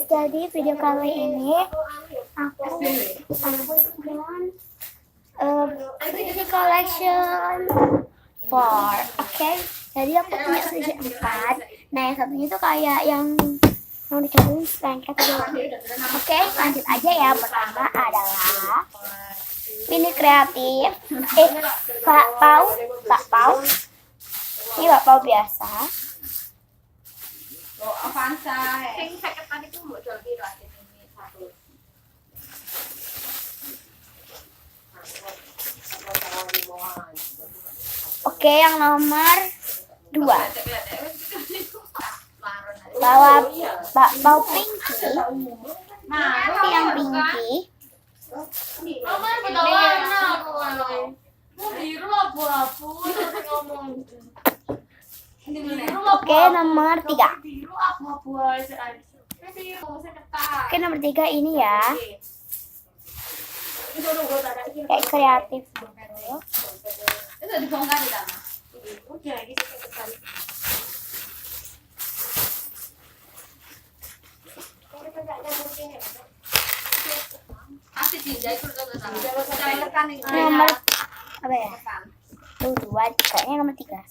Jadi video kali ini aku video collection 4. Oke, jadi aku punya selisih 4. Nah, yang satunya itu kayak yang dicobain lengket doang. Oke, lanjut aja ya. Pertama adalah mini kreatif. Bakpao. Ini bakpao biasa. Oke, yang nomor 2 bakpao pinky. Yang pinky. Oke, nomor 3. Oke, nomor 3 ini ya. Kayak kreatif gitu. Nomor apa ya? 2, kayaknya nomor 3.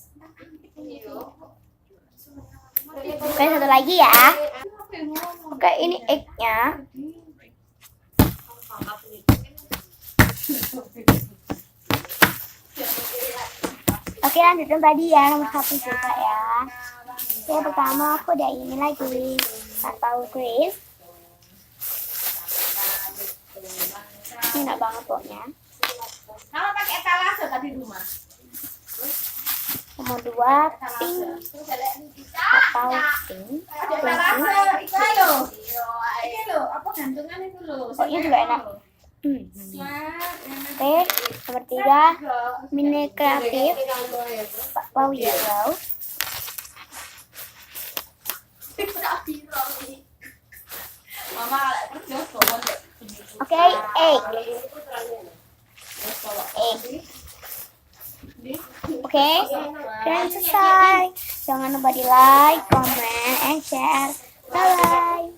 Oke, satu lagi ya. Oke, ini egg-nya. Oke, lanjutin tadi ya, nomor 1 juga ya. Oke, pertama aku udah ini lagi bakpao Chris. Ini enak banget pokoknya. Kalau pakai etalase tadi rumah. Nomor 2 pink. Bakpao pink. Pokoknya juga enak. Oke, nomor 3 mini kreatif bakpao yellow. Oke, egg. Oke, dan selesai. Jangan lupa di like, comment, and share. Bye bye.